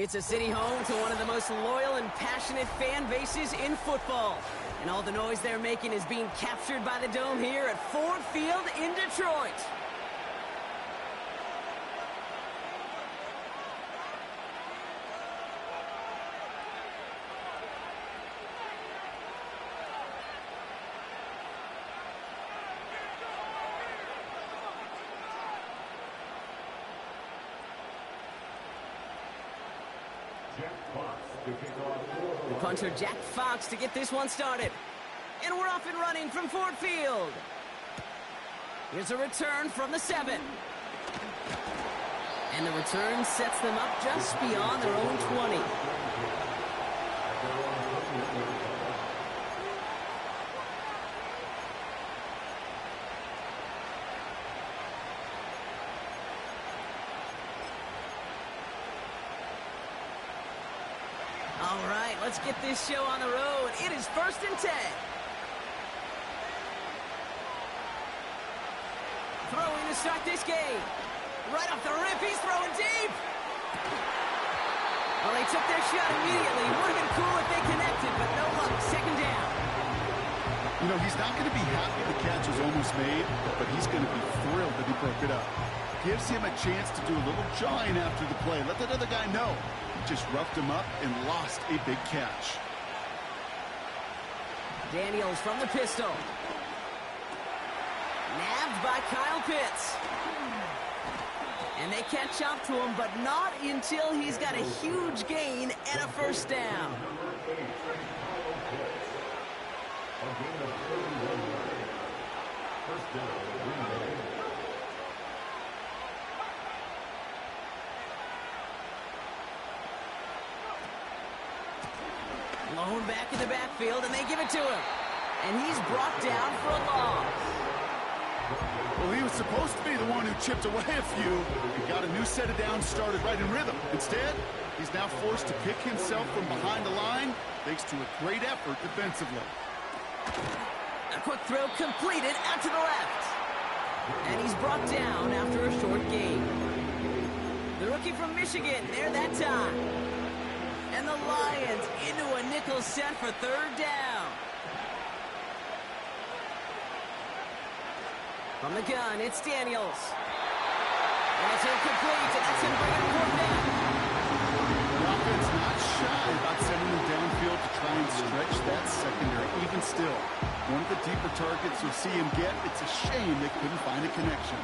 It's a city home to one of the most loyal and passionate fan bases in football. And all the noise they're making is being captured by the Dome here at Ford Field in Detroit. The punter Jack Fox to get this one started. And we're off and running from Ford Field. Here's a return from the 7. And the return sets them up just beyond their own 20. All right, let's get this show on the road. It is 1st and 10. Throwing to start this game. Right off the rip, he's throwing deep. Well, they took their shot immediately. Would have been cool if they connected, but no luck. 2nd down. You know, he's not going to be happy the catch was almost made, but he's going to be thrilled that he broke it up. Gives him a chance to do a little jawing after the play. Let that other guy know. He just roughed him up and lost a big catch. Daniels from the pistol. Nabbed by Kyle Pitts. And they catch up to him, but not until he's got a huge gain and a 1st down. Blown back in the backfield, and they give it to him. And he's brought down for a loss. Well, he was supposed to be the one who chipped away a few and got a new set of downs started right in rhythm. Instead, he's now forced to pick himself from behind the line thanks to a great effort defensively. A quick throw completed out to the left. And he's brought down after a short gain. The rookie from Michigan there that time. And the Lions into a nickel set for 3rd down. From the gun, it's Daniels. And it's incomplete, and that's going to bring it 4th down. The offense not shy about sending them downfield to try and stretch that secondary. Even still, one of the deeper targets you'll see him get. It's a shame they couldn't find a connection.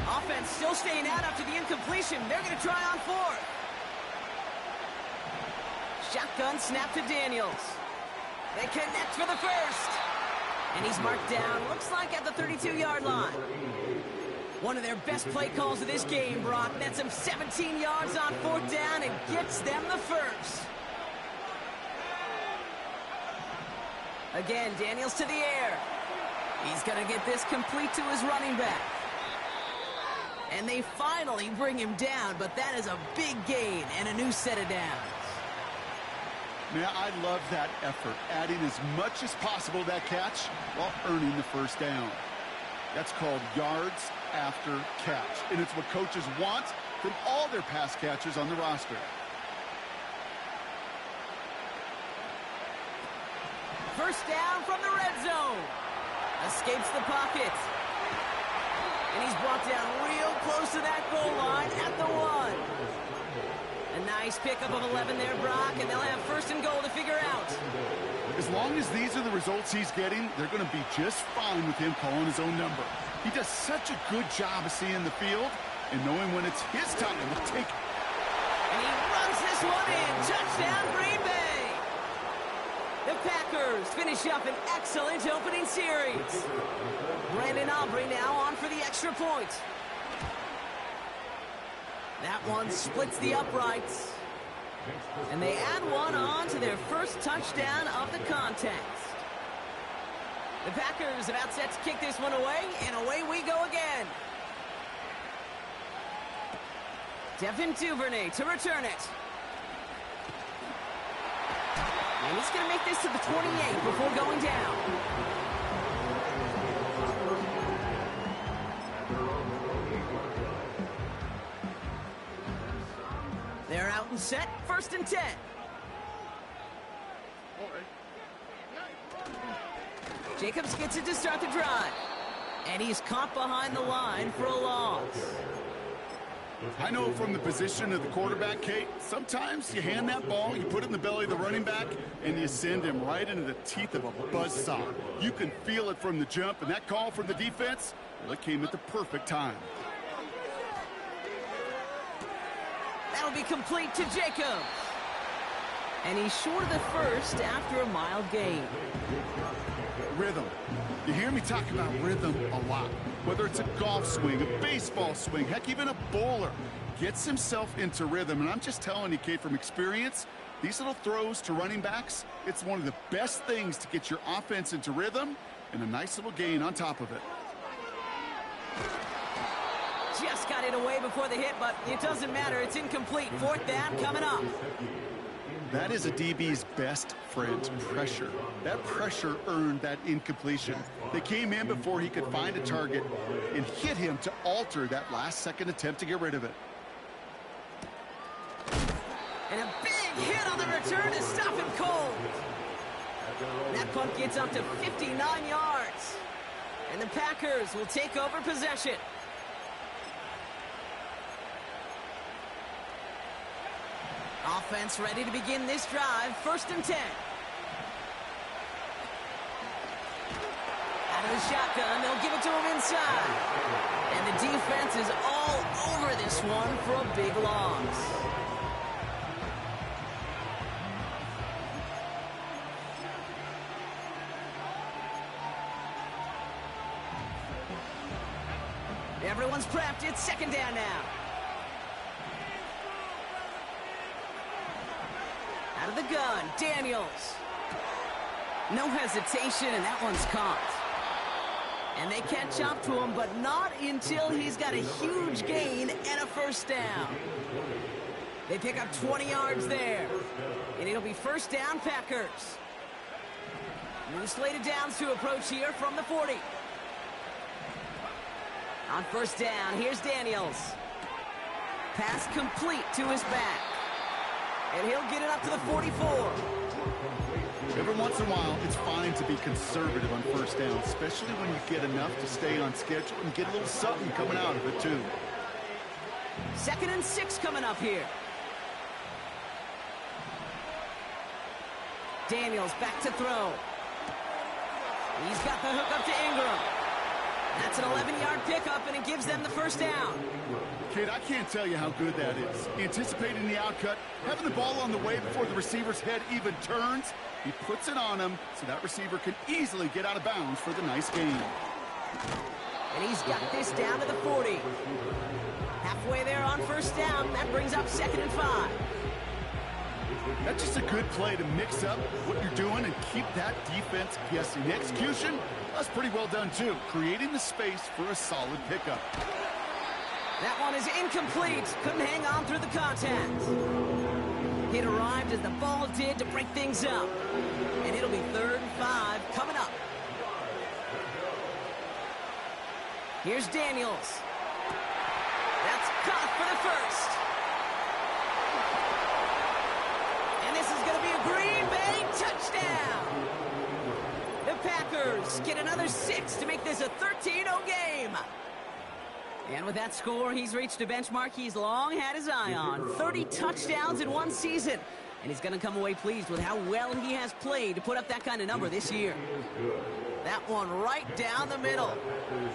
Offense still staying out after the incompletion. They're going to try on 4th. Shotgun snap to Daniels. They connect for the 1st. And he's marked down, looks like at the 32-yard line. One of their best play calls of this game, Brock. Nets him 17 yards on 4th down and gets them the 1st. Again, Daniels to the air. He's going to get this complete to his running back. And they finally bring him down, but that is a big gain and a new set of downs. Man, I love that effort, adding as much as possible to that catch while earning the 1st down. That's called yards after catch, and it's what coaches want from all their pass catchers on the roster. First down from the red zone. Escapes the pocket. And he's brought down real close to that goal line at the 1. A nice pickup of 11 there, Brock, and they'll have 1st and goal to figure out. As long as these are the results he's getting, they're going to be just fine with him calling his own number. He does such a good job of seeing the field and knowing when it's his time to take it. And he runs this one in. Touchdown, Green Bay. The Packers finish up an excellent opening series. Brandon Aubrey now on for the extra point. That one splits the uprights. And they add one on to their 1st touchdown of the contest. The Packers about set to kick this one away, and away we go again. Devin Duvernay to return it. And he's going to make this to the 28 before going down. They're out and set, 1st and 10. Jacobs gets it to start the drive. And he's caught behind the line for a loss. I know from the position of the quarterback, Kate, sometimes you hand that ball, you put it in the belly of the running back, and you send him right into the teeth of a buzzsaw. You can feel it from the jump, and that call from the defense, well, it came at the perfect time. That'll be complete to Jacobs. And he's short of the first after a mild gain. Rhythm. You hear me talk about rhythm a lot. Whether it's a golf swing, a baseball swing, heck, even a bowler gets himself into rhythm. And I'm just telling you, Kate, from experience, these little throws to running backs, it's one of the best things to get your offense into rhythm and a nice little gain on top of it. Just got it away before the hit, but it doesn't matter. It's incomplete. 4th down coming up. That is a DB's best friend, pressure. That pressure earned that incompletion. They came in before he could find a target and hit him to alter that last-second attempt to get rid of it. And a big hit on the return to stop him cold. That punt gets up to 59 yards. And the Packers will take over possession. Offense ready to begin this drive. 1st and 10. Out of the shotgun, they'll give it to him inside. And the defense is all over this one for a big loss. Everyone's prepped. It's 2nd down now. Out of the gun, Daniels. No hesitation, and that one's caught. And they catch up to him, but not until he's got a huge gain and a 1st down. They pick up 20 yards there. And it'll be 1st down, Packers. New slated downs to approach here from the 40. On 1st down, here's Daniels. Pass complete to his back. And he'll get it up to the 44. Every once in a while, it's fine to be conservative on 1st down, especially when you get enough to stay on schedule and get a little something coming out of it, too. 2nd and 6 coming up here. Daniels back to throw. He's got the hook up to Ingram. That's an 11-yard pickup, and it gives them the 1st down. Kate, I can't tell you how good that is. Anticipating the outcut, having the ball on the way before the receiver's head even turns, he puts it on him so that receiver can easily get out of bounds for the nice gain. And he's got this down to the 40. Halfway there on 1st down. That brings up 2nd and 5. That's just a good play to mix up what you're doing and keep that defense guessing. The execution, that's pretty well done, too. Creating the space for a solid pickup. That one is incomplete. Couldn't hang on through the contact. It arrived as the ball did to break things up. And it'll be 3rd and 5 coming up. Here's Daniels. That's caught for the 1st. And this is going to be a Green Bay touchdown. The Packers get another 6 to make this a 13-0 game. And with that score, he's reached a benchmark he's long had his eye on. 30 touchdowns in one season. And he's going to come away pleased with how well he has played to put up that kind of number this year. That one right down the middle.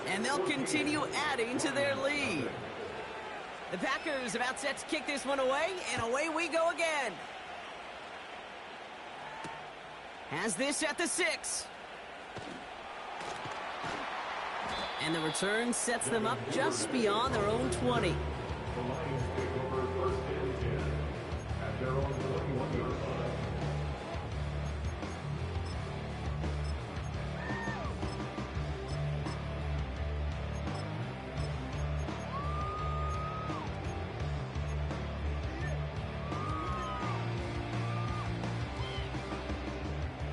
And they'll continue adding to their lead. The Packers about set to kick this one away, and away we go again. Has this at the 6. And the return sets them up just beyond their own 20.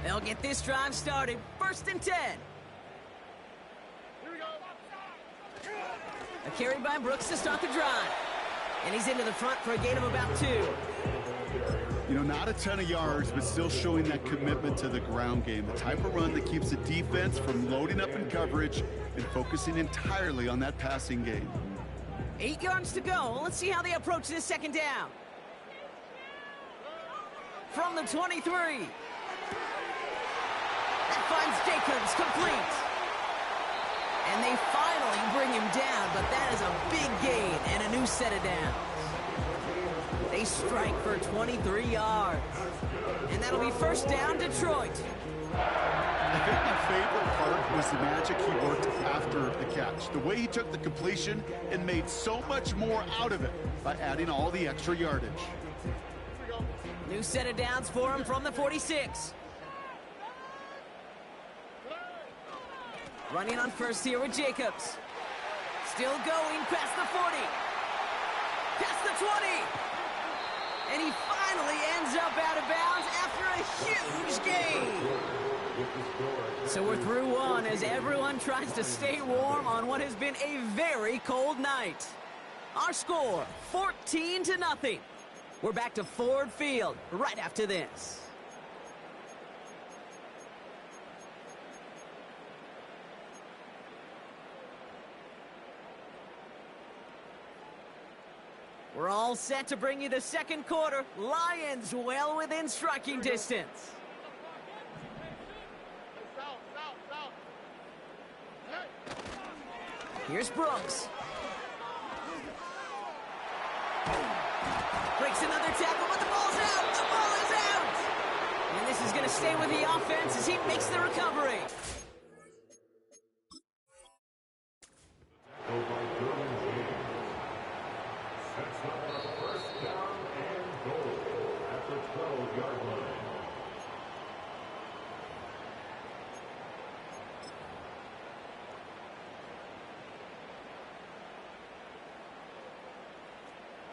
They'll get this drive started. 1st and 10. A carry by Brooks to start the drive. And he's into the front for a gain of about 2. You know, not a ton of yards, but still showing that commitment to the ground game. The type of run that keeps the defense from loading up in coverage and focusing entirely on that passing game. 8 yards to go. Let's see how they approach this second down. From the 23. That finds Jacobs complete. And they finally bring him down, but that is a big gain and a new set of downs. They strike for 23 yards. And that'll be first down, Detroit. I think my favorite part was the magic he worked after the catch. The way he took the completion and made so much more out of it by adding all the extra yardage. New set of downs for him from the 46. Running on first here with Jacobs. Still going past the 40. Past the 20. And he finally ends up out of bounds after a huge gain. So we're through one as everyone tries to stay warm on what has been a very cold night. Our score, 14-0. We're back to Ford Field right after this. We're all set to bring you the second quarter. Lions well within striking distance. Here's Brooks. Breaks another tackle, but the ball's out. The ball is out. And this is going to stay with the offense as he makes the recovery.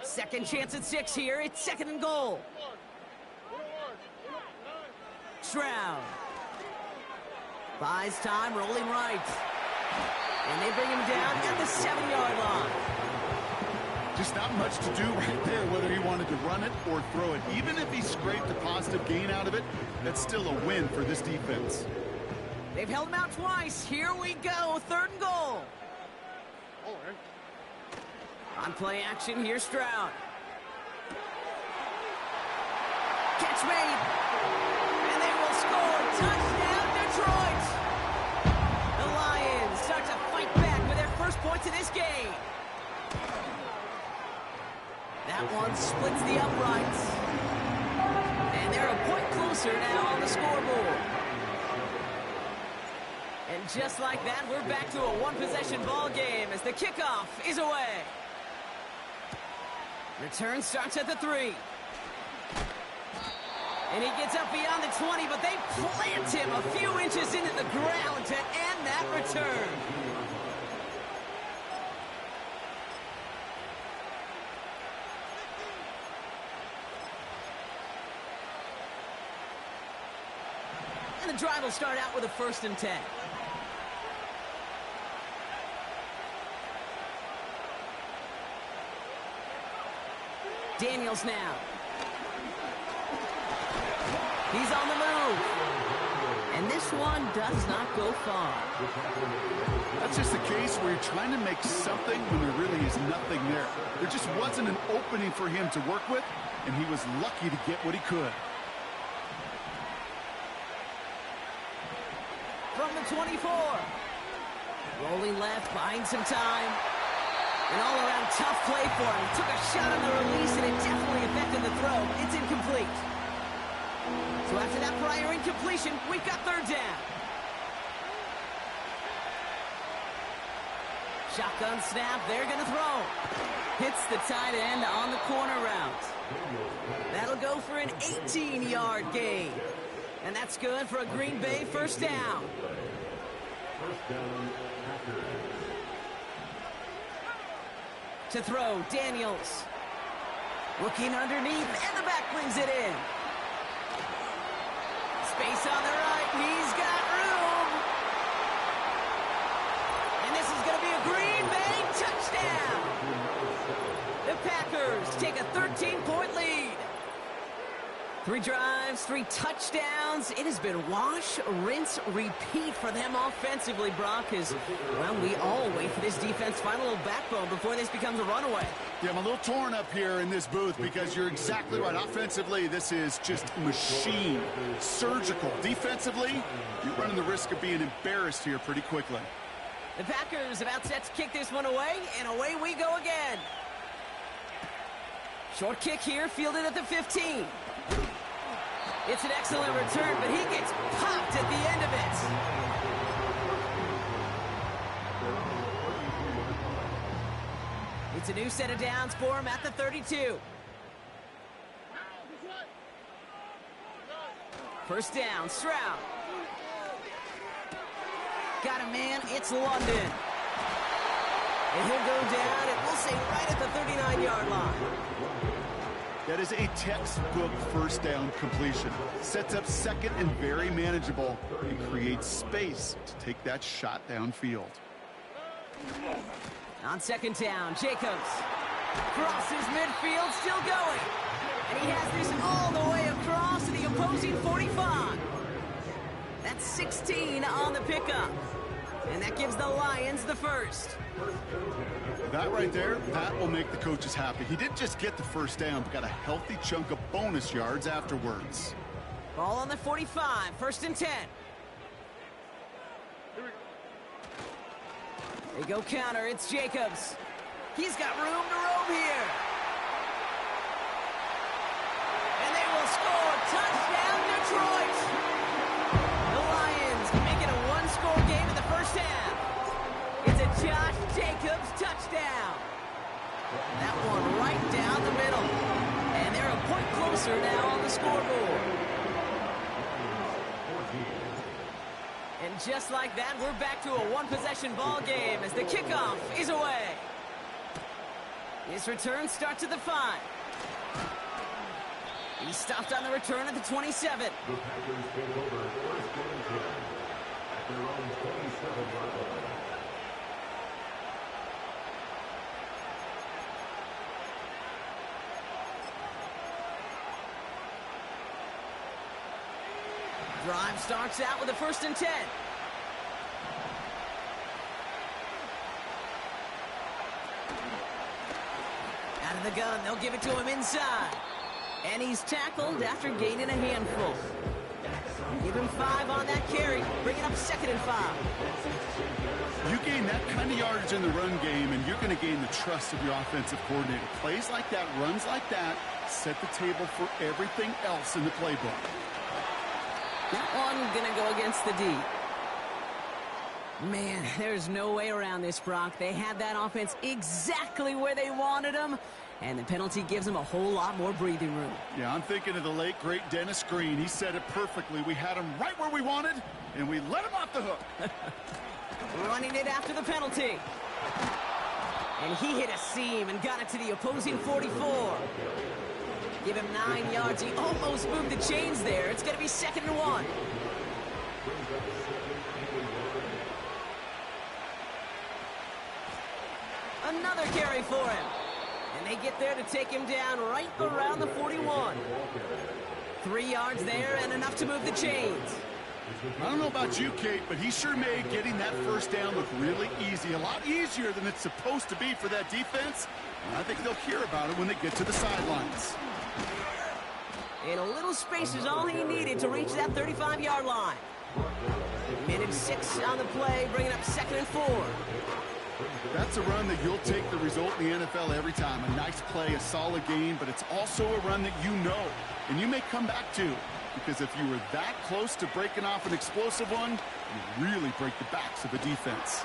Second chance at 6 here. It's 2nd and goal. Stroud. Buys time, rolling right. And they bring him down at the 7-yard line. Just not much to do right there, whether he wanted to run it or throw it. Even if he scraped a positive gain out of it, that's still a win for this defense. They've held him out twice. Here we go, 3rd and goal. On play action, here's Stroud. Catch made. And they will score. Touchdown, Detroit. The Lions start to fight back with their first points of this game. That one splits the uprights. And they're a point closer now on the scoreboard. And just like that, we're back to a one-possession ball game as the kickoff is away. Return starts at the 3. And he gets up beyond the 20, but they plant him a few inches into the ground to end that return. And the drive will start out with a 1st and 10. Daniels now. He's on the move. And this one does not go far. That's just the case where you're trying to make something when there really is nothing there. There just wasn't an opening for him to work with, and he was lucky to get what he could. From the 24. Rolling left, buying some time. An all-around tough play for him. Took a shot on the release, and it definitely affected the throw. It's incomplete. So after that prior incompletion, we've got 3rd down. Shotgun snap, they're going to throw. Hits the tight end on the corner route. That'll go for an 18-yard gain. And that's good for a Green Bay first down. First down after. To throw, Daniels. Looking underneath, and the back brings it in. Space on the right, he's got room. And this is going to be a Green Bay touchdown. The Packers Packers take a 13-point lead. 3 drives, 3 touchdowns. It has been wash, rinse, repeat for them offensively, Brock, as, well, we all wait for this defense to find a little backbone before this becomes a runaway. Yeah, I'm a little torn up here in this booth because you're exactly right. Offensively, this is just machine, surgical. Defensively, you're running the risk of being embarrassed here pretty quickly. The Packers about set to kick this one away, and away we go again. Short kick here, fielded at the 15. It's an excellent return, but he gets popped at the end of it. It's a new set of downs for him at the 32. First down, Stroud. Got a man, it's London. And he'll go down, and we'll say right at the 39-yard line. That is a textbook first down completion. Sets up second and very manageable and creates space to take that shot downfield. On second down, Jacobs crosses midfield, still going. And he has this all the way across to the opposing 45. That's 16 on the pickup. And that gives the Lions the first. That right there, that will make the coaches happy. He didn't just get the first down, but got a healthy chunk of bonus yards afterwards. Ball on the 45, first and 10. They go counter, it's Jacobs. He's got room to roam here. And they will score. Touchdown, Detroit. The Lions make it a one-score game in the first half. It's a Josh Jacobs touchdown. That one right down the middle. And they're a point closer now on the scoreboard. And just like that, we're back to a one-possession ball game as the kickoff is away. His return starts at the 5. He stopped on the return at the 27. The Packers take over first and 10 at their own 27-yard line. Drive starts out with a first and 10. Out of the gun, they'll give it to him inside. And he's tackled after gaining a handful. Give him 5 on that carry, bringing up second and 5. You gain that kind of yardage in the run game, and you're going to gain the trust of your offensive coordinator. Plays like that, runs like that, set the table for everything else in the playbook. That one gonna go against the D. Man, there's no way around this, Brock. They had that offense exactly where they wanted them, and the penalty gives them a whole lot more breathing room. Yeah, I'm thinking of the late, great Dennis Green. He said it perfectly. We had him right where we wanted, and we let him off the hook. Running it after the penalty. And he hit a seam and got it to the opposing 44. Give him 9 yards. He almost moved the chains there. It's going to be second and 1. Another carry for him. And they get there to take him down right around the 41. 3 yards there and enough to move the chains. I don't know about you, Kate, but he sure made getting that first down look really easy. A lot easier than it's supposed to be for that defense. And I think they'll hear about it when they get to the sidelines. And a little space is all he needed to reach that 35-yard line. Minute 6 on the play, bringing up second and 4. That's a run that you'll take the result in the NFL every time. A nice play, a solid game, but it's also a run that you know, and you may come back to. Because if you were that close to breaking off an explosive one, you really break the backs of the defense.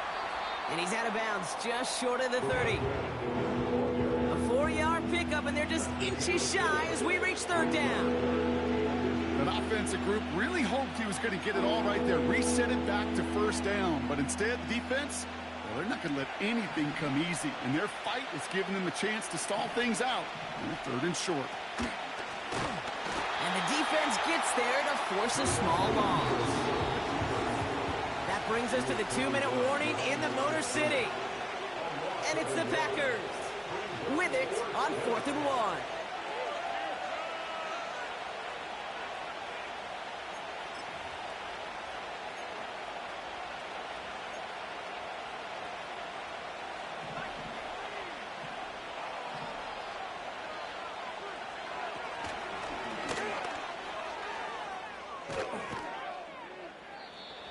And he's out of bounds, just short of the 30. A 4-yard pickup, and they're just inches shy as we reach third down. That offensive group really hoped he was going to get it all right there, reset it back to first down. But instead, the defense, well, they're not going to let anything come easy. And their fight is giving them a chance to stall things out. And third and short. And the defense gets there to force a small loss. That brings us to the 2-minute warning in the Motor City. And it's the Packers. with it on 4th and 1.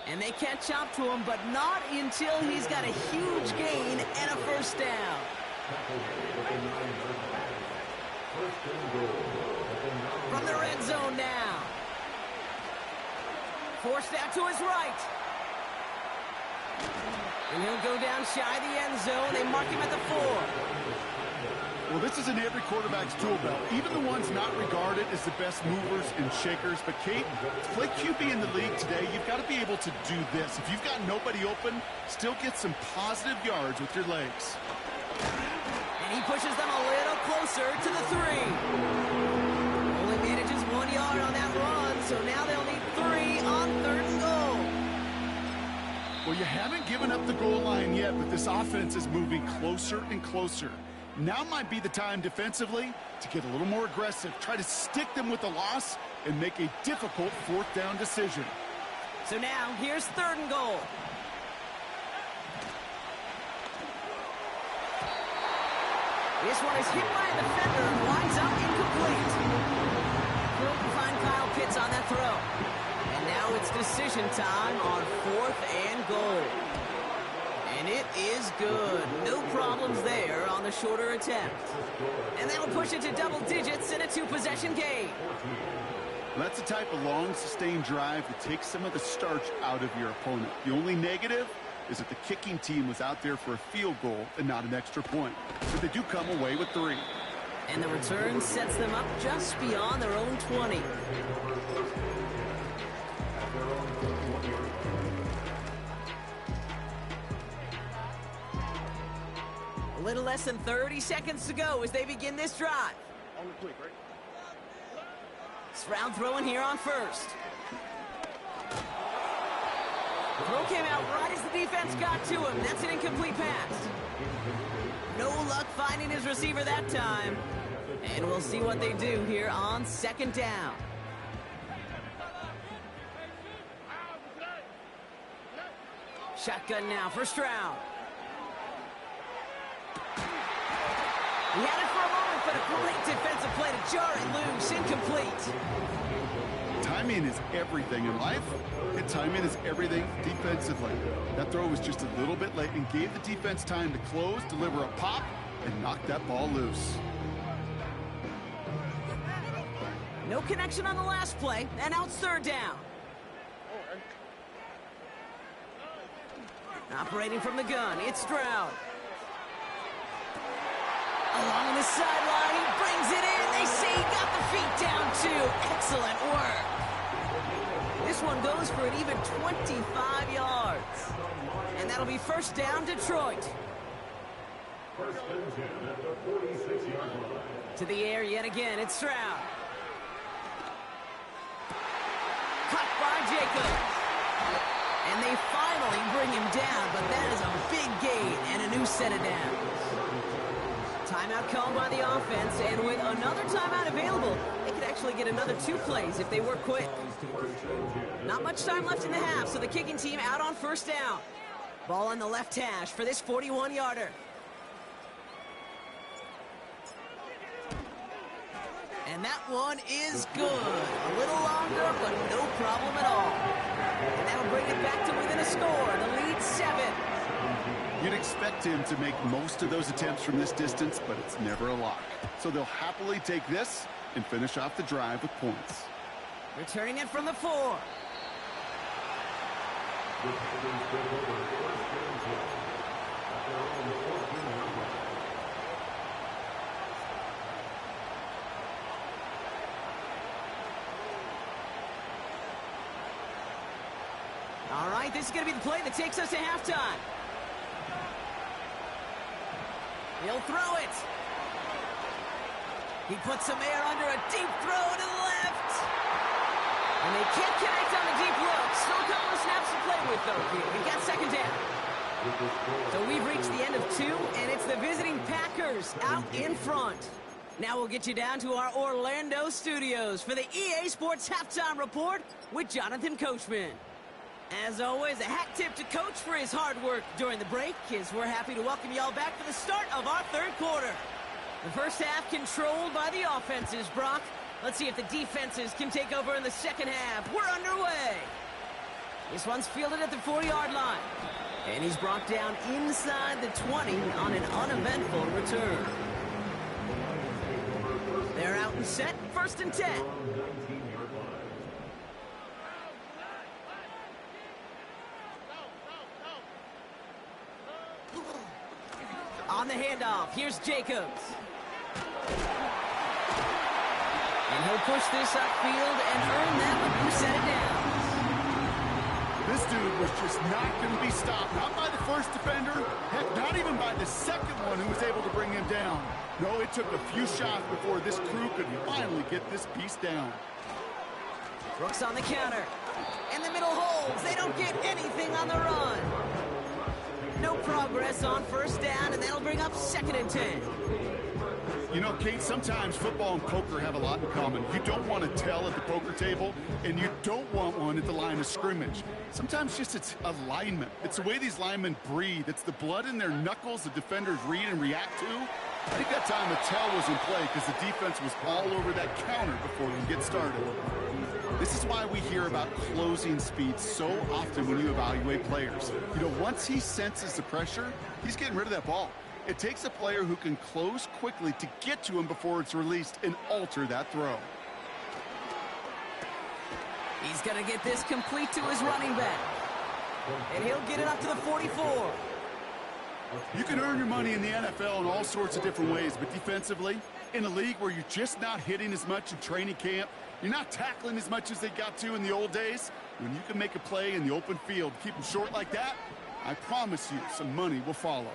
And they catch up to him, but not until he's got a huge gain and a first down. From the red zone now. Forced out to his right. And he'll go down shy of the end zone. They mark him at the 4. Well, this is in every quarterback's tool belt, even the ones not regarded as the best movers and shakers. But, Kate, to play QB in the league today, you've got to be able to do this. If you've got nobody open, still get some positive yards with your legs. And he pushes them a little closer to the 3. Only manages 1 yard on that run, so now they'll need 3 on 3rd and goal. Well, you haven't given up the goal line yet, but this offense is moving closer and closer. Now might be the time defensively to get a little more aggressive, try to stick them with the loss, and make a difficult 4th down decision. So now, here's 3rd and goal. This one is hit by a defender and winds up incomplete. Couldn't find Kyle Pitts on that throw. And now it's decision time on 4th and goal. And it is good. No problems there on the shorter attempt. And that'll push it to double digits in a 2-possession game. That's the type of long, sustained drive that takes some of the starch out of your opponent. The only negative is that the kicking team was out there for a field goal and not an extra point. But they do come away with 3. And the return sets them up just beyond their own 20. A little less than 30 seconds to go as they begin this drive. Stroud throwing here on 1st. Throw came out right as the defense got to him. That's an incomplete pass. No luck finding his receiver that time. And we'll see what they do here on 2nd down. Shotgun now for Stroud. He had it for a moment, but a great defensive play to jar it loose. Incomplete. Timing is everything in life, and timing is everything defensively. That throw was just a little bit late and gave the defense time to close, deliver a pop, and knock that ball loose. No connection on the last play, and now it's 3rd down. Operating from the gun, it's Stroud. Along the sideline, he brings it in. They say he got the feet down too. Excellent work. This one goes for an even 25 yards. And that'll be 1st down, Detroit. 1st and 10 at the 46-yard line. To the air yet again, it's Stroud. Cut by Jacobs. And they finally bring him down, but that is a big gain and a new set of downs. Timeout called by the offense, and with another timeout available, they could actually get another 2 plays if they work quick. Not much time left in the half, so the kicking team out on 1st down. Ball on the left hash for this 41-yarder. And that one is good. A little longer, but no problem at all. And that'll bring it back to within a score. The lead 7. You'd expect him to make most of those attempts from this distance, but it's never a lock. So they'll happily take this and finish off the drive with points. Returning it from the 4. All right, this is going to be the play that takes us to halftime. He'll throw it. He puts some air under a deep throw to the left. And they can't connect on the deep look. Still a couple of snaps to play with, though, here. We got 2nd down. So we've reached the end of 2, and it's the visiting Packers out in front. Now we'll get you down to our Orlando studios for the EA Sports Halftime Report with Jonathan Coachman. As always, a hat tip to Coach for his hard work during the break, as we're happy to welcome y'all back for the start of our third quarter. The first half controlled by the offenses, Brock. Let's see if the defenses can take over in the second half. We're underway. This one's fielded at the 40-yard line. And he's brought down inside the 20 on an uneventful return. They're out and set, 1st and 10. On the handoff, here's Jacobs. And he'll push this upfield and earn them a few set it down. This dude was just not going to be stopped. Not by the first defender. Heck, not even by the second one who was able to bring him down. No, it took a few shots before this crew could finally get this piece down. Brooks on the counter. And the middle holds. They don't get anything on the run. No progress on 1st down, and that'll bring up 2nd and 10. You know, Kate, sometimes football and poker have a lot in common. You don't want to tell at the poker table, and you don't want one at the line of scrimmage. Sometimes just it's alignment. It's the way these linemen breathe. It's the blood in their knuckles the defenders read and react to. I think that time the tell was in play because the defense was all over that counter before we get started. This is why we hear about closing speed so often when you evaluate players. You know, once he senses the pressure, he's getting rid of that ball. It takes a player who can close quickly to get to him before it's released and alter that throw. He's going to get this complete to his running back. And he'll get it up to the 44. You can earn your money in the NFL in all sorts of different ways, but defensively, in a league where you're just not hitting as much in training camp, you're not tackling as much as they got to in the old days, when you can make a play in the open field, keep them short like that, I promise you some money will follow.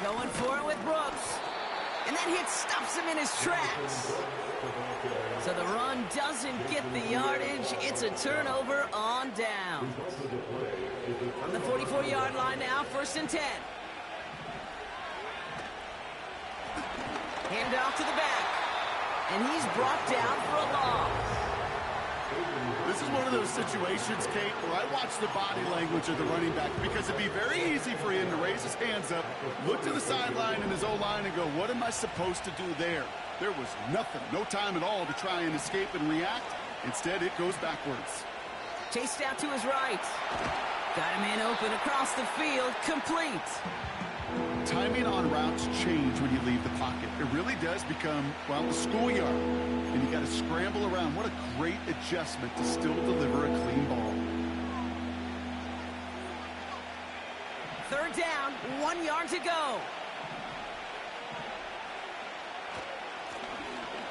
Going for it with Brooks. And that hit stops him in his tracks. So the run doesn't get the yardage. It's a turnover on down. From the 44-yard line now, 1st and 10. Hand off to the back. And he's brought down for a loss. This is one of those situations, Kate, where I watch the body language of the running back because it'd be very easy for him to raise his hands up, look to the sideline in his O-line and go, what am I supposed to do there? There was nothing, no time at all to try and escape and react. Instead, it goes backwards. Chased out to his right. Got him in open across the field, complete. Timing on routes change when you leave the pocket. It really does become, well, the schoolyard. And you got to scramble around. What a great adjustment to still deliver a clean ball. 3rd down, 1 yard to go.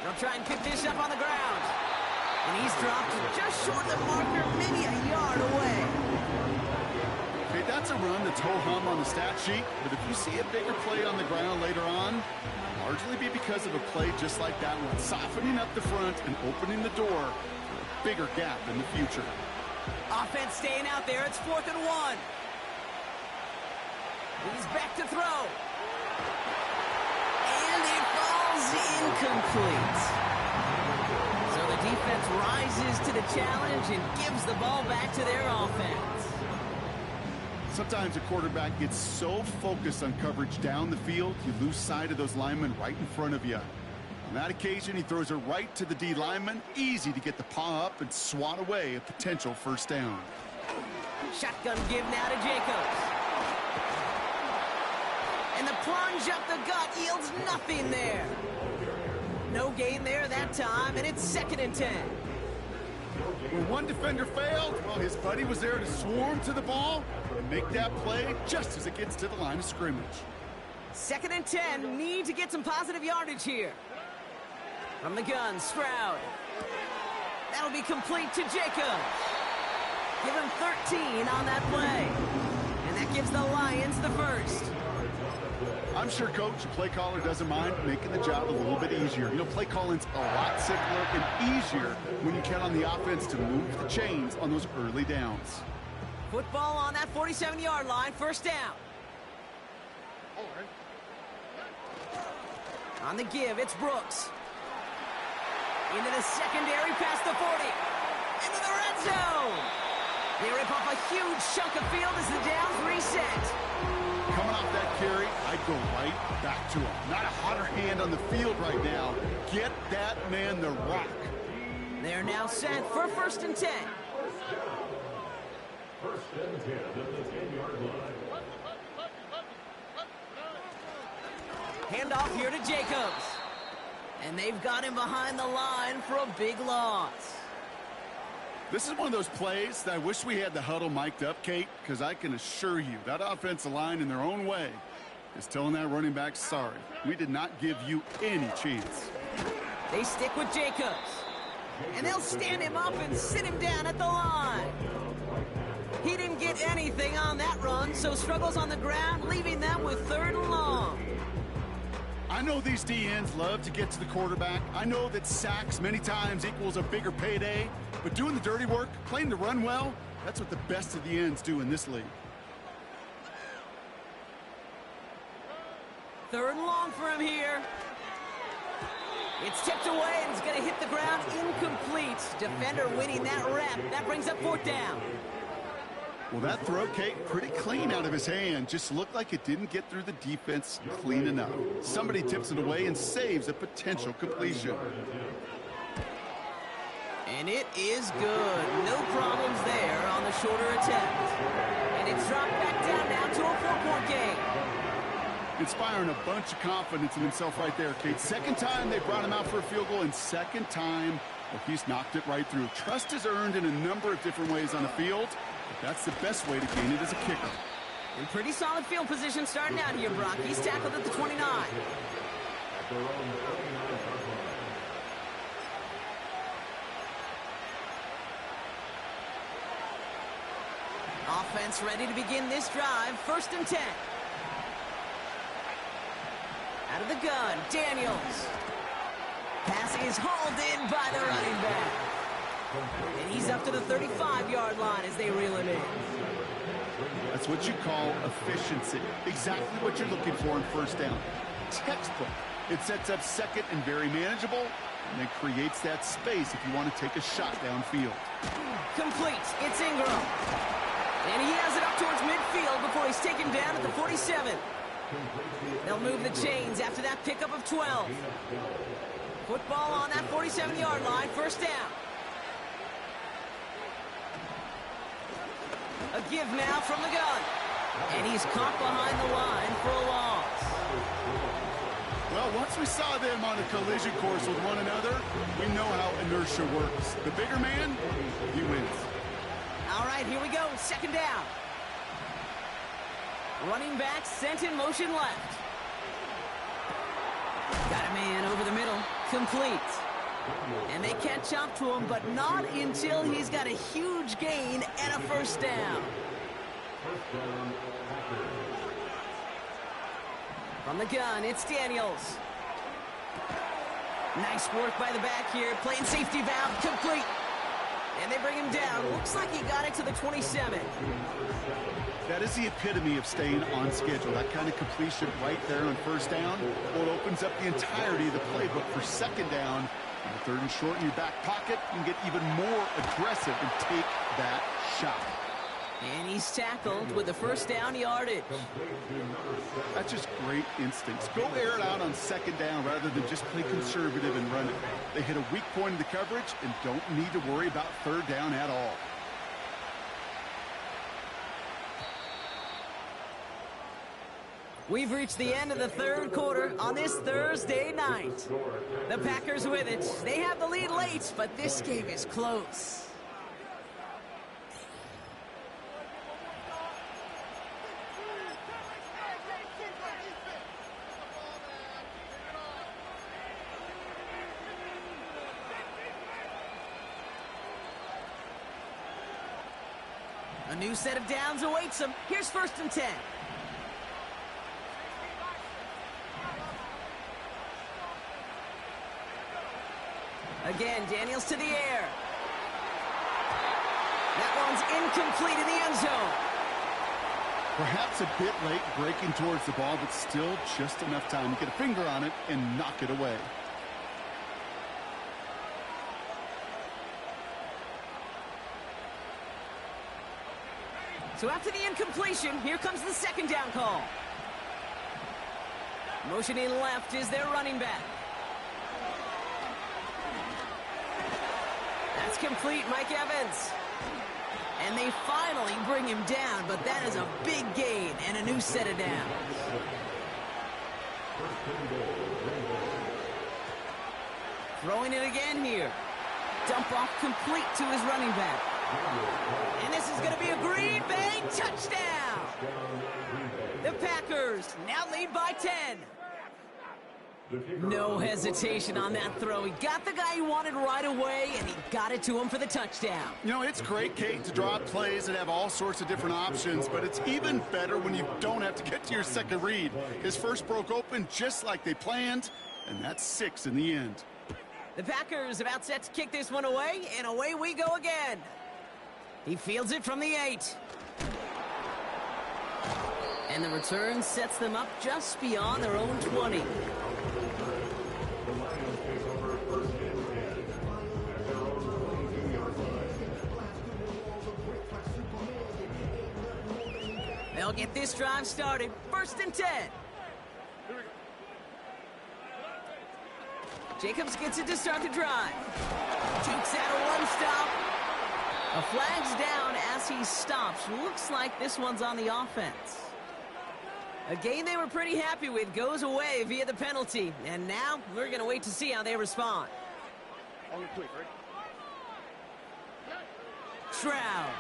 They'll try and pick this up on the ground. And he's dropped just short of the marker, maybe a yard away. Okay, that's a run that's ho-hum on the stat sheet, but if you see a bigger play on the ground later on, largely be because of a play just like that one, softening up the front and opening the door for a bigger gap in the future. Offense staying out there. It's 4th and 1. He's back to throw. And it falls incomplete. So the defense rises to the challenge and gives the ball back to their offense. Sometimes a quarterback gets so focused on coverage down the field, you lose sight of those linemen right in front of you. On that occasion, he throws it right to the D lineman. Easy to get the paw up and swat away a potential 1st down. Shotgun give now to Jacobs. And the plunge up the gut yields nothing there. No gain there that time, and it's 2nd and 10. When one defender failed, well, his buddy was there to swarm to the ball and make that play just as it gets to the line of scrimmage. 2nd and 10, need to get some positive yardage here. From the gun, Stroud. That'll be complete to Jacobs. Give him 13 on that play. And that gives the Lions the 1st. I'm sure Coach, the play caller, doesn't mind making the job a little bit easier. You know, play calling's a lot simpler and easier when you count on the offense to move the chains on those early downs. Football on that 47-yard line, first down. On the give, it's Brooks. Into the secondary, past the 40. Into the red zone. They rip off a huge chunk of field as the downs reset. Coming off that carry, I'd go right back to him. Not a hotter hand on the field right now. Get that man the rock. They're now set for first and 10. First and 10 at the 10-yard line. Handoff here to Jacobs. And they've got him behind the line for a big loss. This is one of those plays that I wish we had the huddle mic'd up, Kate, because I can assure you that offensive line in their own way is telling that running back, sorry, we did not give you any chance. They stick with Jacobs. And they'll stand him up and sit him down at the line. He didn't get anything on that run, so struggles on the ground, leaving them with 3rd and long. I know these DNs love to get to the quarterback. I know that sacks many times equals a bigger payday, but doing the dirty work, playing the run well, that's what the best of the ends do in this league. 3rd and long for him here. It's tipped away and it's going to hit the ground incomplete. Defender winning that rep. That brings up 4th down. Well, that throw, Kate, pretty clean out of his hand. Just looked like it didn't get through the defense clean enough. Somebody tips it away and saves a potential completion. And it is good. No problems there on the shorter attempt. And it's dropped back down now to a 4-point game. Inspiring a bunch of confidence in himself right there, Kate. Second time they brought him out for a field goal, and second time, well, he's knocked it right through. Trust is earned in a number of different ways on the field, but that's the best way to gain it as a kicker. In pretty solid field position starting out here, Brock. He's tackled at the 29. At their own 29-yard line. Offense ready to begin this drive. 1st and 10. Out of the gun, Daniels. Pass is hauled in by the running back. And he's up to the 35-yard line as they reel him in. That's what you call efficiency. Exactly what you're looking for in 1st down. Textbook. It sets up 2nd and very manageable, and then creates that space if you want to take a shot downfield. Complete. It's Ingram. And he has it up towards midfield before he's taken down at the 47. They'll move the chains after that pickup of 12. Football on that 47-yard line, 1st down. A give now from the gun. And he's caught behind the line for a loss. Well, once we saw them on a collision course with one another, we know how inertia works. The bigger man, he wins. All right, here we go, 2nd down. Running back sent in motion left. Got a man over the middle, complete. And they catch up to him, but not until he's got a huge gain and a 1st down. From the gun, it's Daniels. Nice work by the back here, playing safety valve, complete. And they bring him down. Looks like he got it to the 27. That is the epitome of staying on schedule. That kind of completion right there on 1st down. Well, it opens up the entirety of the playbook for 2nd down. And the 3rd and short in your back pocket, you can get even more aggressive and take that shot. And he's tackled with the 1st down yardage. That's just great instincts. Go air it out on 2nd down rather than just play conservative and run it. They hit a weak point in the coverage and don't need to worry about 3rd down at all. We've reached the end of the 3rd quarter on this Thursday night. The Packers with it. They have the lead late, but this game is close. A new set of downs awaits him. Here's 1st and 10. Again, Daniels to the air. That one's incomplete in the end zone. Perhaps a bit late breaking towards the ball, but still just enough time to get a finger on it and knock it away. So after the incompletion, here comes the second down call. Motioning left is their running back. That's complete, Mike Evans. And they finally bring him down, but that is a big gain and a new set of downs. Throwing it again here. Dump off complete to his running back. And this is going to be a Green Bay touchdown. The Packers now lead by 10. No hesitation on that throw. He got the guy he wanted right away, and he got it to him for the touchdown. You know, it's great, Kate, to draw up plays and have all sorts of different options, but it's even better when you don't have to get to your second read. His first broke open just like they planned, and that's 6 in the end. The Packers about set to kick this one away, and away we go again. He fields it from the 8. And the return sets them up just beyond their own 20. They'll get this drive started. 1st and 10. Jacobs gets it to start the drive. Jukes out a one-stop. A flag's down as he stops. Looks like this one's on the offense. A game they were pretty happy with goes away via the penalty. And now we're going to wait to see how they respond. Stroud.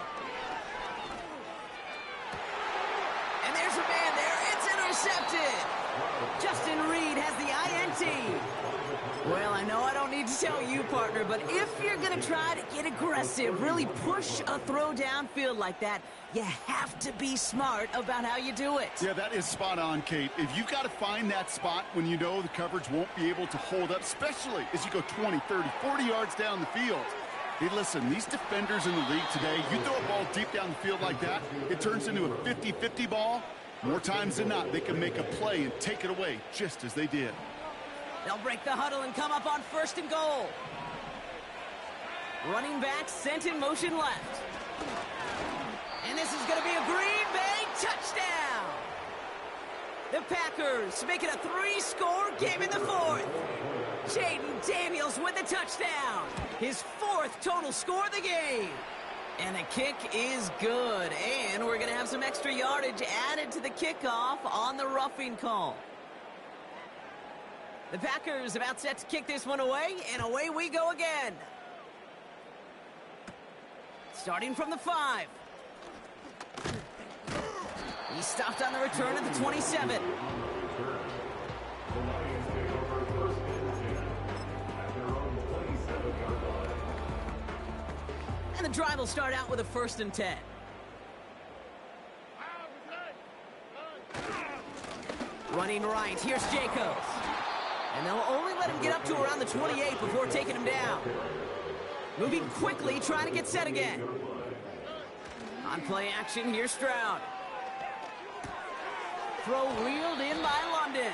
And there's a man there. It's intercepted. Justin Reed has the INT. Well, I know I don't need to tell you, partner, but if you're going to try to get aggressive, really push a throw downfield like that, you have to be smart about how you do it. Yeah, that is spot on, Kate. If you've got to find that spot when you know the coverage won't be able to hold up, especially as you go 20, 30, 40 yards down the field. Hey, listen, these defenders in the league today, you throw a ball deep down the field like that, it turns into a 50-50 ball. More times than not, they can make a play and take it away just as they did. They'll break the huddle and come up on 1st and goal. Running back sent in motion left. And this is going to be a Green Bay touchdown. The Packers make it a 3-score game in the 4th. Jaden Daniels with the touchdown. His 4th total score of the game. And the kick is good. And we're going to have some extra yardage added to the kickoff on the roughing call. The Packers about set to kick this one away, and away we go again. Starting from the 5. He stopped on the return at the 27. And the drive will start out with a 1st and 10. Running right, here's Jacobs. And they'll only let him get up to around the 28 before taking him down. Moving quickly, trying to get set again. On play action, here's Stroud. Throw wheeled in by London.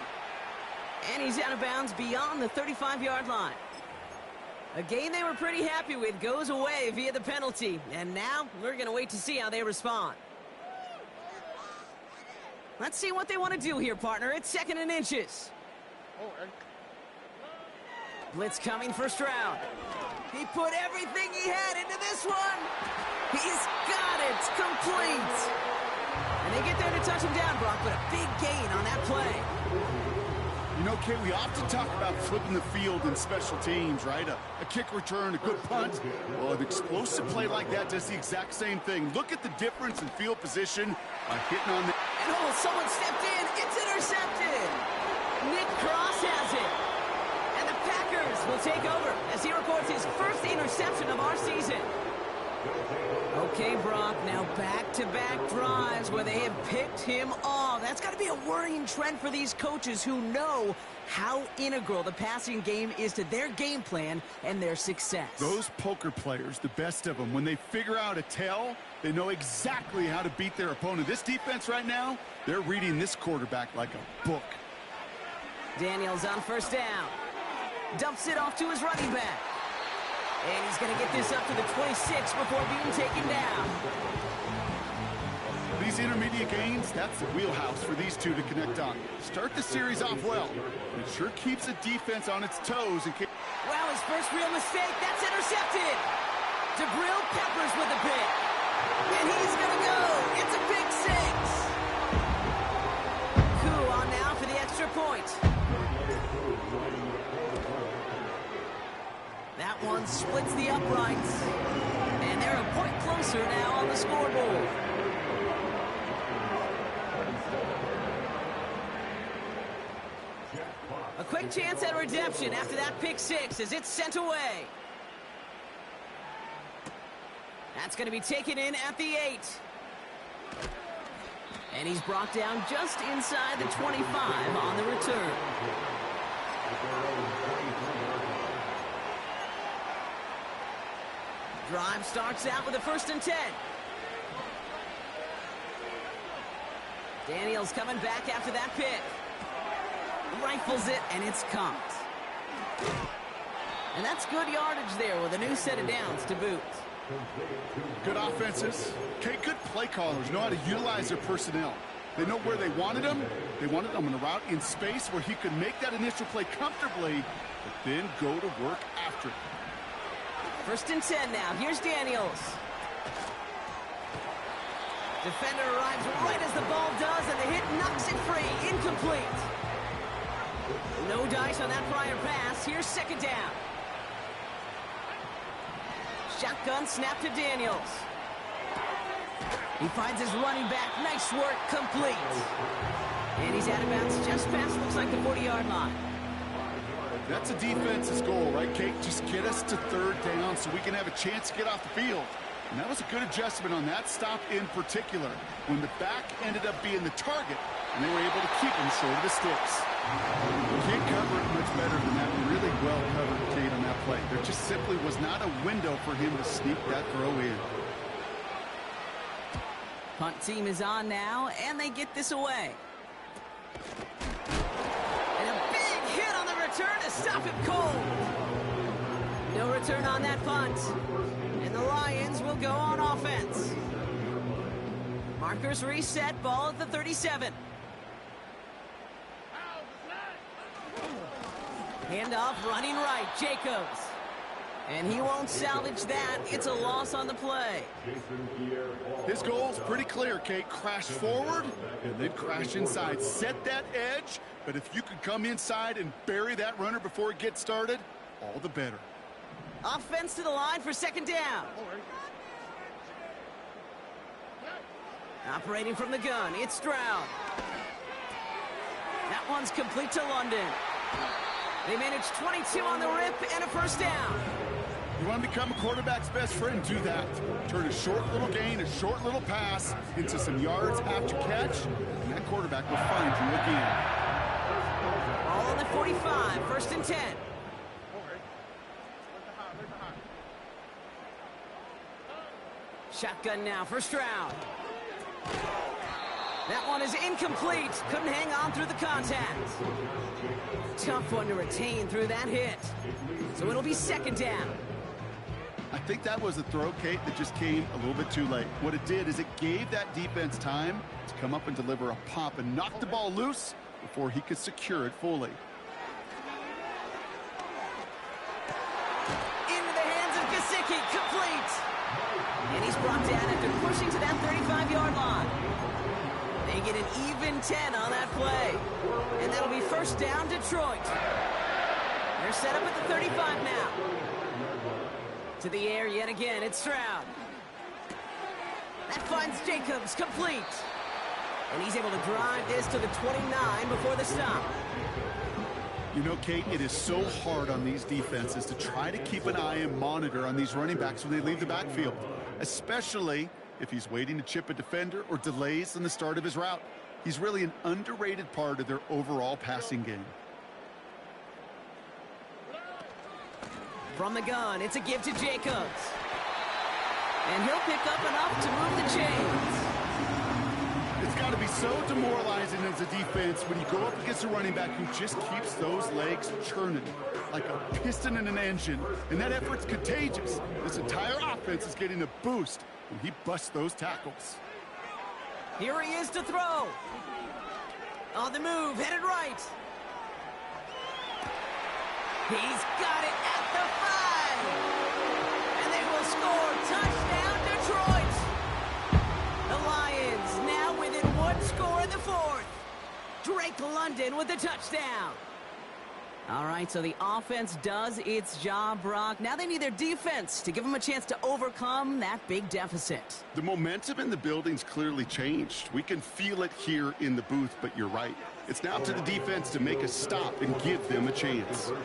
And he's out of bounds beyond the 35-yard line. A game they were pretty happy with goes away via the penalty. And now we're going to wait to see how they respond. Let's see what they want to do here, partner. It's 2nd and inches. Blitz coming for Stroud. He put everything he had into this one. He's got it. Complete. And they get there to touch him down, Brock, but a big gain on that play. You know, Kate, we often talk about flipping the field in special teams, right? A kick return, a good punt. Well, an explosive play like that does the exact same thing. Look at the difference in field position by hitting on the... And oh, someone stepped in. It's intercepted. Nick Cross has it. And the Packers will take over as he records his 1st interception of our season. Okay, Brock, now back-to-back drives where they have picked him off. That's That's got to be a worrying trend for these coaches who know how integral the passing game is to their game plan and their success. Those poker players, the best of them, when they figure out a tell, they know exactly how to beat their opponent. This defense right now, they're reading this quarterback like a book. Daniels on first down. Dumps it off to his running back. And he's going to get this up to the 26 before being taken down. These intermediate gains, that's the wheelhouse for these two to connect on. Start the series off well. It sure keeps the defense on its toes. Wow, his first real mistake. That's intercepted. DeBrill peppers with the pick. And he's going to go. It's a pick six. Coup on now for the extra point. That one splits the uprights. And they're a point closer now on the scoreboard. A quick chance at redemption after that pick six as it's sent away. That's going to be taken in at the 8. And he's brought down just inside the 25 on the return. Drive starts out with a 1st and 10. Daniels coming back after that pick. Rifles it, and it's caught. And that's good yardage there with a new set of downs to boot. Good offenses. Okay, good play callers know how to utilize their personnel. They know where they wanted them. They wanted them on a route in space where he could make that initial play comfortably, but then go to work after it. 1st and 10 now. Here's Daniels. Defender arrives right as the ball does, and the hit knocks it free. Incomplete. No dice on that prior pass. Here's 2nd down. Shotgun snap to Daniels. He finds his running back. Nice work. Complete. And he's out of bounds just past, looks like, the 40-yard line. That's a defense's goal, right, Kate? Just get us to 3rd down so we can have a chance to get off the field. And that was a good adjustment on that stop in particular, when the back ended up being the target, and they were able to keep him short of the sticks. You can't cover it much better than that. Really well covered, Kate, on that play. There just simply was not a window for him to sneak that throw in. Punt team is on now, and they get this away. And a big hit on the return to stop him cold. No return on that punt. And the Lions will go on offense. Markers reset, ball at the 37. Handoff running right, Jacobs. And he won't salvage that. It's a loss on the play. His goal's pretty clear, Kate. Crash forward and then crash inside. Set that edge, but if you can come inside and bury that runner before it gets started, all the better. Offense to the line for 2nd down. Operating from the gun, it's Stroud. That one's complete to London. They managed 22 on the rip and a 1st down. You want to become a quarterback's best friend, do that. Turn a short little gain, a short little pass into some yards after catch, and that quarterback will find you again. Ball on the 45, 1st and 10. Shotgun now for Stroud. That one is incomplete. Couldn't hang on through the contact. Tough one to retain through that hit. So it'll be 2nd down. I think that was a throw, Kate, that just came a little bit too late. What it did is it gave that defense time to come up and deliver a pop and knock the ball loose before he could secure it fully. Into the hands of Gesicki, complete. And he's brought down after pushing to that 35-yard line. They get an even 10 on that play. And that'll be 1st down, Detroit. They're set up at the 35 now. To the air yet again, it's Stroud. That finds Jacobs, complete. And he's able to drive this to the 29 before the stop. You know, Kate, it is so hard on these defenses to try to keep an eye and monitor on these running backs when they leave the backfield, especially if he's waiting to chip a defender or delays in the start of his route. He's really an underrated part of their overall passing game. From the gun, it's a give to Jacobs. And he'll pick up enough to move the chains. It's got to be so demoralizing as a defense when you go up against a running back who just keeps those legs churning like a piston in an engine. And that effort's contagious. This entire offense is getting a boost when he busts those tackles. Here he is to throw. On the move, headed right. He's got it at the 5. And they will score. Touchdown, Detroit. The Lions now within one score in the 4th. Drake London with the touchdown. All right, so the offense does its job, Brock. Now they need their defense to give them a chance to overcome that big deficit. The momentum in the building's clearly changed. We can feel it here in the booth, but you're right. It's now up to the defense to make a stop and give them a chance. That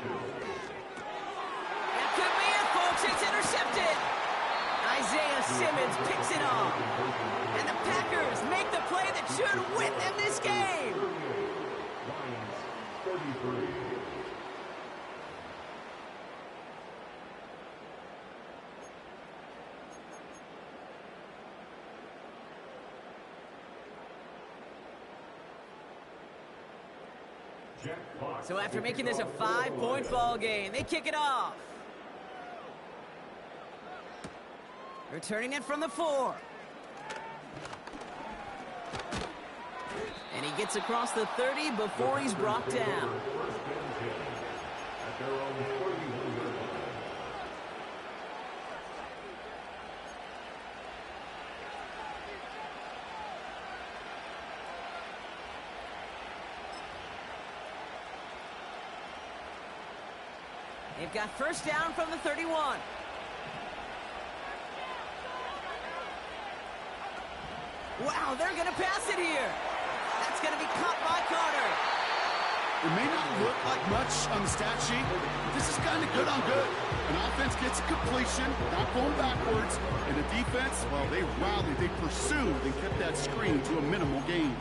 could be it, folks. It's intercepted. Isaiah Simmons picks it off. And the Packers make the play that should win them this game. Lions 33. So after making this a 5-point ball game, they kick it off. Returning it from the 4. And he gets across the 30 before he's brought down. They've got first down from the 31. Wow, they're going to pass it here. That's going to be caught by Carter. It may not look like much on the stat sheet, but this is kind of good on good. An offense gets a completion, not going backwards, and the defense, well, they rallied, they pursued, and kept that screen to a minimal gain.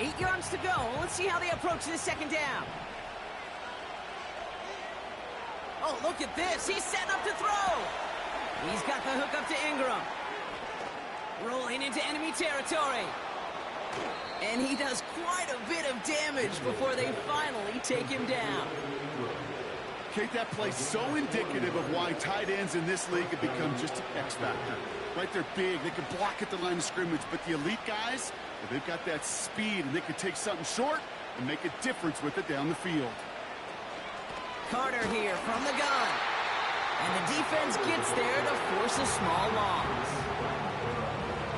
Eight yards to go. Let's see how they approach this second down. Oh, look at this. He's setting up to throw. He's got the hook up to Ingram. Rolling into enemy territory. And he does quite a bit of damage before they finally take him down. Kate, that play so indicative of why tight ends in this league have become just an X factor. Right, they're big, they can block at the line of scrimmage, but the elite guys, they've got that speed and they can take something short and make a difference with it down the field. Carter here from the gun. And the defense gets there to force a small loss.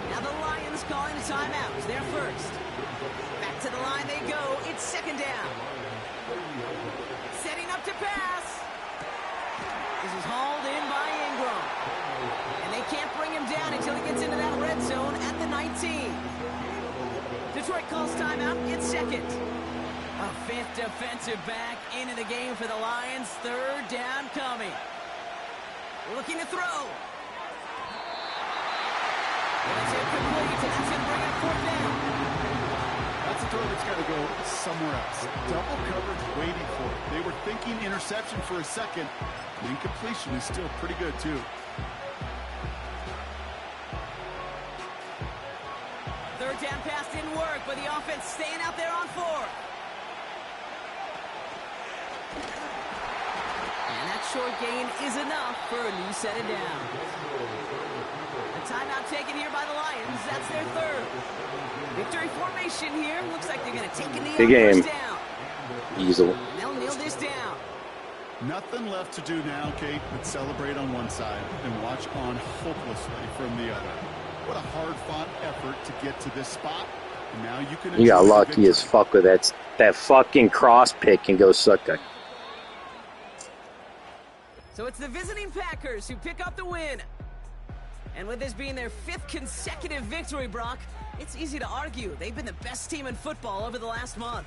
Now the Lions calling a timeout. They're first. Back to the line they go. It's second down. Setting up to pass. This is hauled in by Ingram. And they can't bring him down until he gets into that red zone at the 19. Detroit calls timeout. It's second. A fifth defensive back into the game for the Lions. Third down coming. Looking to throw. It's incomplete, and that's going to bring up fourth down. That's a throw that's got to go somewhere else. Double coverage waiting for it. They were thinking interception for a second. The incompletion is still pretty good, too. Third down pass didn't work, but the offense staying out there on 4. And that short gain is enough for a new set of downs. A timeout taken here by the Lions. That's their third. Victory formation here. Looks like they're going to take a knee on first down. Weasel. They'll kneel this down. Nothing left to do now, Kate, but celebrate on one side and watch on hopelessly from the other. What a hard-fought effort to get to this spot. And now you can. You got lucky as fuck with that fucking cross pick and go suck a. So it's the visiting Packers who pick up the win. And with this being their 5th consecutive victory, Brock, it's easy to argue they've been the best team in football over the last month.